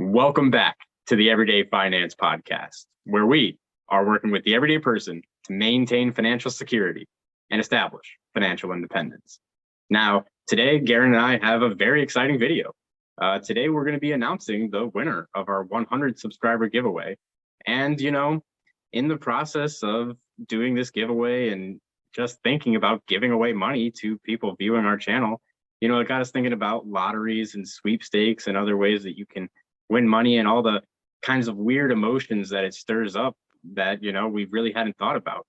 Welcome back to the Everyday Finance Podcast, where we are working with the everyday person to maintain financial security and establish financial independence. Now, today, Garen and I have a very exciting video. Today, we're going to be announcing the winner of our 100 subscriber giveaway. And, in the process of doing this giveaway and just thinking about giving away money to people viewing our channel, it got us thinking about lotteries and sweepstakes and other ways that you can win money and all the kinds of weird emotions that it stirs up that, we really hadn't thought about.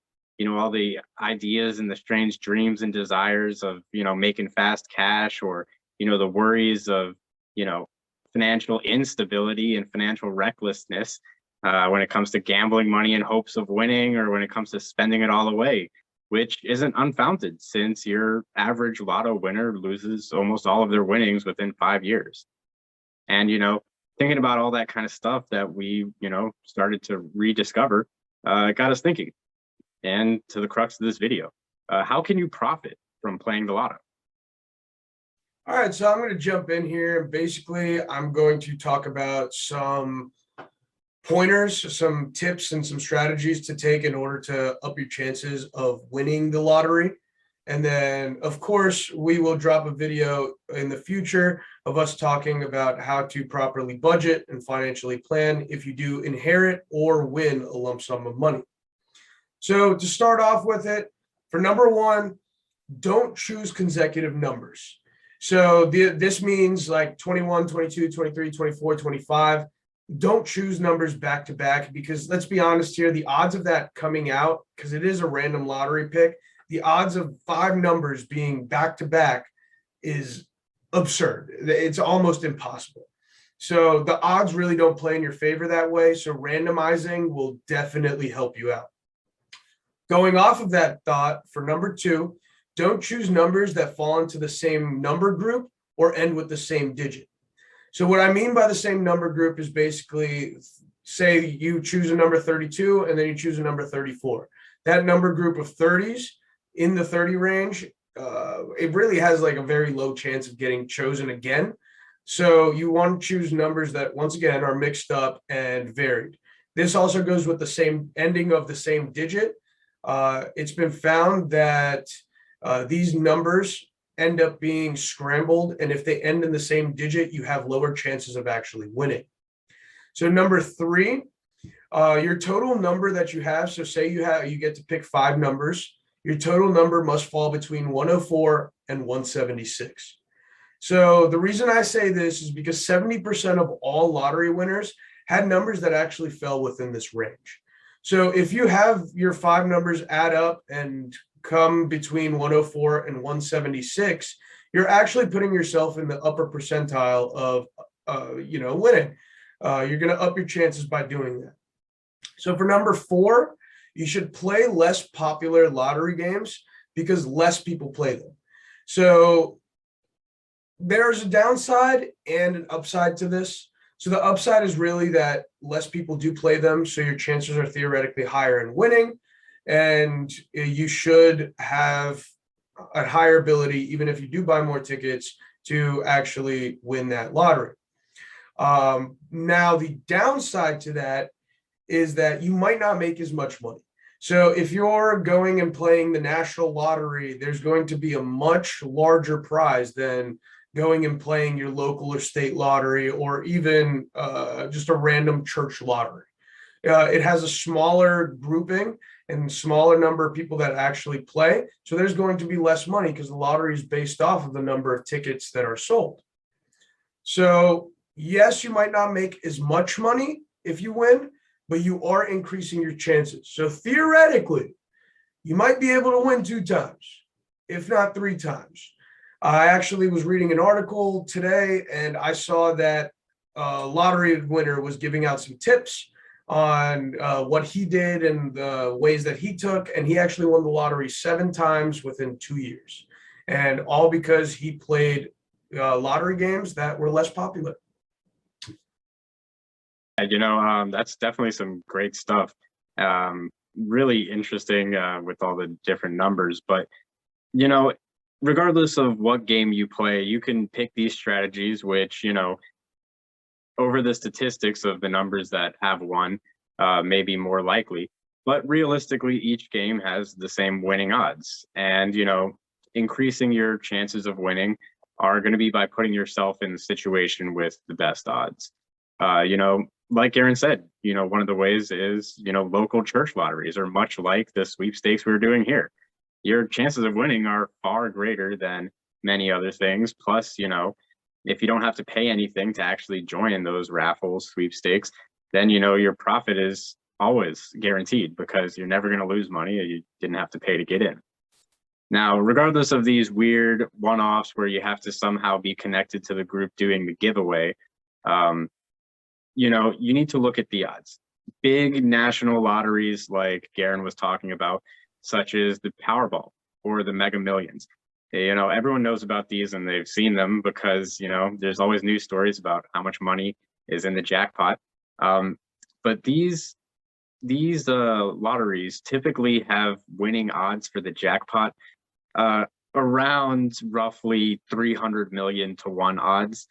All the ideas and the strange dreams and desires of, making fast cash, or, the worries of, financial instability and financial recklessness when it comes to gambling money in hopes of winning, or when it comes to spending it all away, which isn't unfounded since your average Lotto winner loses almost all of their winnings within 5 years. And, thinking about all that kind of stuff that we, started to rediscover, got us thinking. And to the crux of this video, how can you profit from playing the Lotto? All right, so I'm going to jump in here. Basically, I'm going to talk about some pointers, some tips, and some strategies to take in order to up your chances of winning the lottery. And then, of course, we will drop a video in the future of us talking about how to properly budget and financially plan if you do inherit or win a lump sum of money. So to start off with it, for number one, don't choose consecutive numbers. So this means like 21, 22, 23, 24, 25. Don't choose numbers back to back, because let's be honest here, the odds of that coming out, because it is a random lottery pick, the odds of 5 numbers being back to back is absurd. It's almost impossible. So the odds really don't play in your favor that way. So randomizing will definitely help you out. Going off of that thought, for number two, don't choose numbers that fall into the same number group or end with the same digit. So what I mean by the same number group is basically, say you choose a number 32 and then you choose a number 34. That number group of 30s in the 30 range, it really has like a very low chance of getting chosen again. So you want to choose numbers that, once again, are mixed up and varied. This also goes with the same ending of the same digit. It's been found that these numbers end up being scrambled, and if they end in the same digit, you have lower chances of actually winning. So number three, your total number that you have, so say you get to pick 5 numbers, your total number must fall between 104 and 176. So the reason I say this is because 70% of all lottery winners had numbers that actually fell within this range. So if you have your 5 numbers add up and come between 104 and 176, you're actually putting yourself in the upper percentile of, winning. You're going to up your chances by doing that. So for number 4, you should play less popular lottery games because less people play them. So there's a downside and an upside to this. So the upside is really that less people do play them, so your chances are theoretically higher in winning, and you should have a higher ability, even if you do buy more tickets, to actually win that lottery. Now, the downside to that is that you might not make as much money. So if you're going and playing the national lottery, there's going to be a much larger prize than going and playing your local or state lottery, or even just a random church lottery. It has a smaller grouping and smaller number of people that actually play. So there's going to be less money because the lottery is based off of the number of tickets that are sold. So yes, you might not make as much money if you win, but you are increasing your chances. So theoretically, you might be able to win 2 times, if not 3 times. I actually was reading an article today, and I saw that a lottery winner was giving out some tips on what he did and the ways that he took, and he actually won the lottery 7 times within 2 years, and all because he played lottery games that were less popular. That's definitely some great stuff. Really interesting with all the different numbers, but regardless of what game you play, you can pick these strategies, which over the statistics of the numbers that have won, may be more likely. But realistically, each game has the same winning odds. And, increasing your chances of winning are going to be by putting yourself in the situation with the best odds. Like Aaron said, one of the ways is, local church lotteries are much like the sweepstakes we were doing here. Your chances of winning are far greater than many other things. Plus, if you don't have to pay anything to actually join those raffles, sweepstakes, then, your profit is always guaranteed because you're never going to lose money. You didn't have to pay to get in. Now, regardless of these weird one-offs where you have to somehow be connected to the group doing the giveaway, you need to look at the odds. Big national lotteries like Garen was talking about, such as the Powerball or the Mega Millions. Everyone knows about these and they've seen them because, there's always news stories about how much money is in the jackpot. But these lotteries typically have winning odds for the jackpot around roughly 300 million to 1 odds.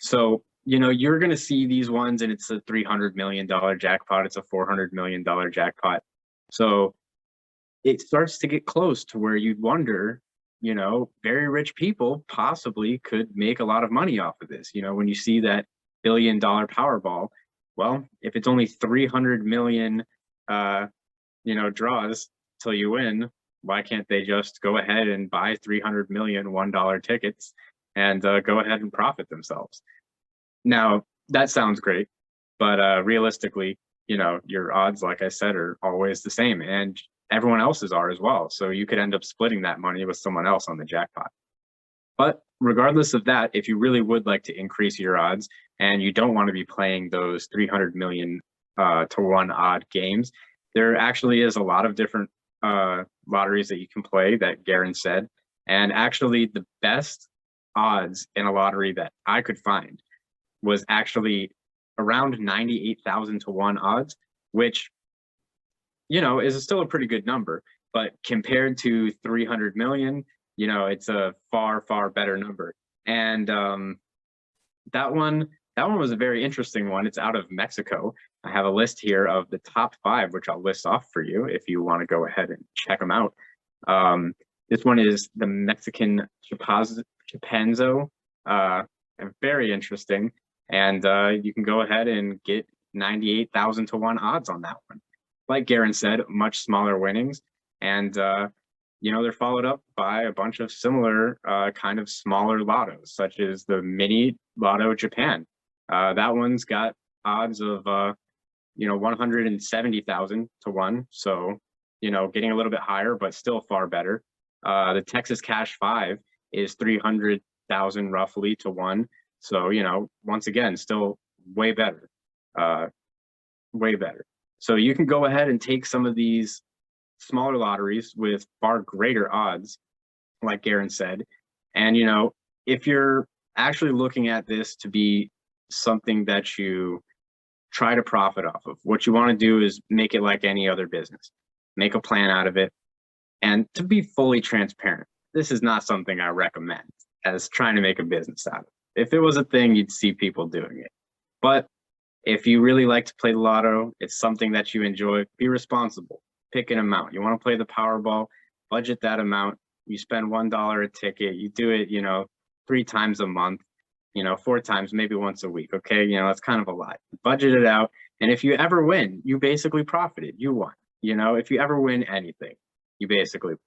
So, you're going to see these ones and it's a $300 million jackpot. It's a $400 million jackpot. So it starts to get close to where you'd wonder, very rich people possibly could make a lot of money off of this. When you see that $1 billion Powerball, well, if it's only 300 million, draws till you win, why can't they just go ahead and buy 300 million $1 tickets and go ahead and profit themselves? Now, that sounds great, but realistically, your odds, like I said, are always the same, and everyone else's are as well. So you could end up splitting that money with someone else on the jackpot. But regardless of that, if you really would like to increase your odds and you don't want to be playing those 300 million to 1 odd games, there actually is a lot of different lotteries that you can play that Garen said. And actually the best odds in a lottery that I could find was actually around 98,000 to 1 odds, which, is still a pretty good number, but compared to 300 million, it's a far, far better number. And that one was a very interesting one. It's out of Mexico. I have a list here of the top 5, which I'll list off for you if you want to go ahead and check them out. This one is the Mexican Chipanzo. Very interesting. And you can go ahead and get 98,000 to 1 odds on that one. Like Garen said, much smaller winnings. And, they're followed up by a bunch of similar kind of smaller lottos, such as the Mini Lotto Japan. That one's got odds of, 170,000 to 1. So, getting a little bit higher, but still far better. The Texas Cash 5 is 300,000 roughly to 1. So, once again, still way better, way better. So you can go ahead and take some of these smaller lotteries with far greater odds, like Garen said. And, if you're actually looking at this to be something that you try to profit off of, what you want to do is make it like any other business, make a plan out of it. And to be fully transparent, this is not something I recommend as trying to make a business out of it. If it was a thing, you'd see people doing it. But if you really like to play the lotto, it's something that you enjoy, be responsible. Pick an amount. You want to play the Powerball, budget that amount. You spend $1 a ticket. You do it, 3 times a month, 4 times, maybe once a week. Okay. That's kind of a lot. Budget it out. And if you ever win, you basically profited. You won. If you ever win anything, you basically win.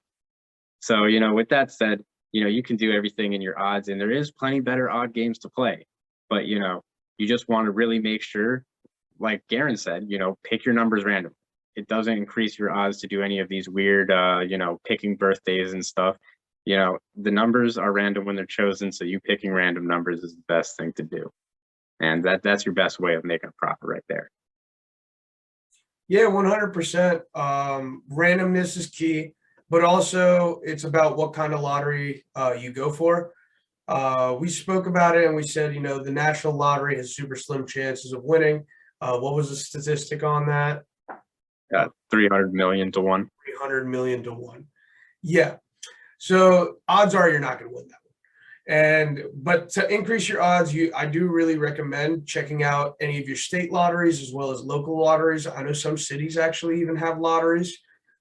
So, with that said, you can do everything in your odds, and there is plenty better odd games to play. But, you just want to really make sure, like Garen said, pick your numbers randomly. It doesn't increase your odds to do any of these weird, picking birthdays and stuff. The numbers are random when they're chosen, so you picking random numbers is the best thing to do. And that's your best way of making a profit right there. Yeah, 100%. Randomness is key, but also it's about what kind of lottery you go for. We spoke about it and we said, the national lottery has super slim chances of winning. What was the statistic on that? 300 million to 1. 300 million to 1. Yeah. So odds are you're not going to win that one. But to increase your odds, I do really recommend checking out any of your state lotteries as well as local lotteries. I know some cities actually even have lotteries.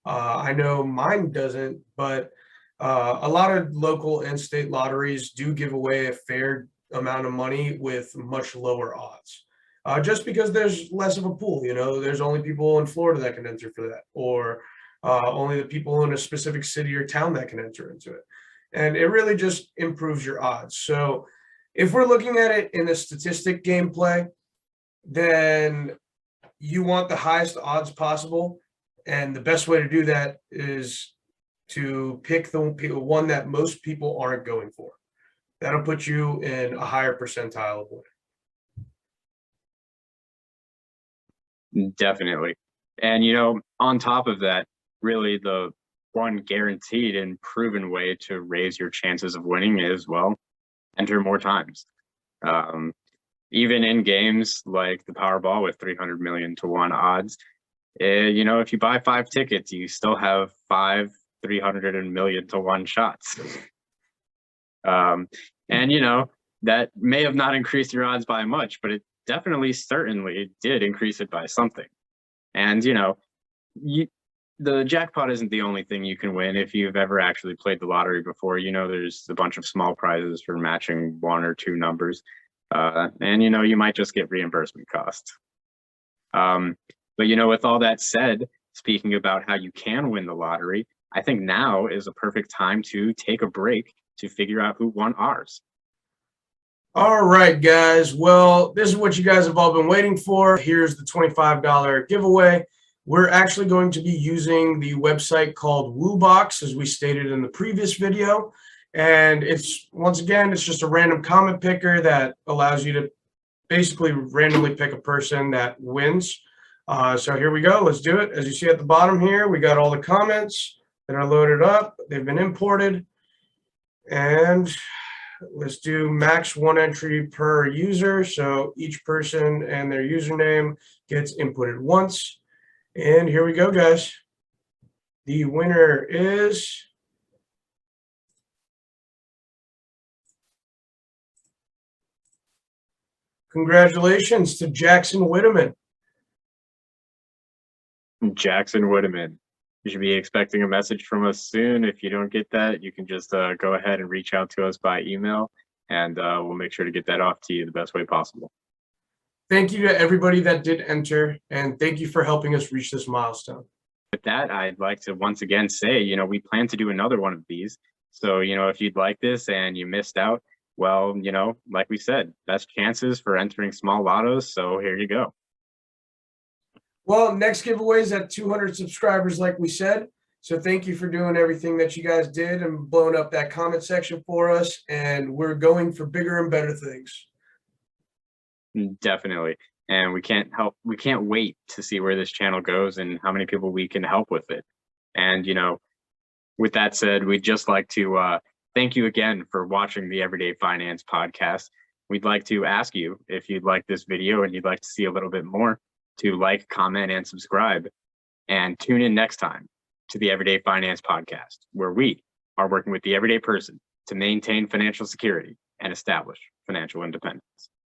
I know mine doesn't, but a lot of local and state lotteries do give away a fair amount of money with much lower odds. Just because there's less of a pool, there's only people in Florida that can enter for that, or only the people in a specific city or town that can enter into it. And it really just improves your odds. So if we're looking at it in a statistic gameplay, then you want the highest odds possible. And the best way to do that is to pick the one that most people aren't going for. That'll put you in a higher percentile of winning. Definitely. And, on top of that, really the one guaranteed and proven way to raise your chances of winning is, well, enter more times. Even in games like the Powerball with 300 million to 1 odds, if you buy 5 tickets, you still have 5 300 million to 1 shots. And that may have not increased your odds by much, but it certainly did increase it by something. And the jackpot isn't the only thing you can win. If you've ever actually played the lottery before, there's a bunch of small prizes for matching 1 or 2 numbers. And you might just get reimbursement costs. But with all that said, speaking about how you can win the lottery, I think now is a perfect time to take a break to figure out who won ours. All right, guys. Well, this is what you guys have all been waiting for. Here's the $25 giveaway. We're actually going to be using the website called Woobox, as we stated in the previous video. And it's just a random comment picker that allows you to basically randomly pick a person that wins. So here we go. Let's do it. As you see at the bottom here, we got all the comments that are loaded up. They've been imported. And let's do max 1 entry per user. So each person and their username gets inputted once. And here we go, guys. The winner is congratulations to Jackson Widaman. Jackson Widaman. You should be expecting a message from us soon. If you don't get that, you can just go ahead and reach out to us by email, and we'll make sure to get that off to you the best way possible. Thank you to everybody that did enter, and thank you for helping us reach this milestone. With that, I'd like to once again say, we plan to do another one of these. So, if you'd like this and you missed out, well, like we said, best chances for entering small lottos. So here you go. Well, next giveaway is at 200 subscribers, like we said. So thank you for doing everything that you guys did and blowing up that comment section for us. And we're going for bigger and better things. Definitely. And we can't wait to see where this channel goes and how many people we can help with it. And, with that said, we'd just like to thank you again for watching the Everyday Finance podcast. We'd like to ask you, if you'd like this video and you'd like to see a little bit more, to like, comment, and subscribe. And tune in next time to the Everyday Finance podcast, where we are working with the everyday person to maintain financial security and establish financial independence.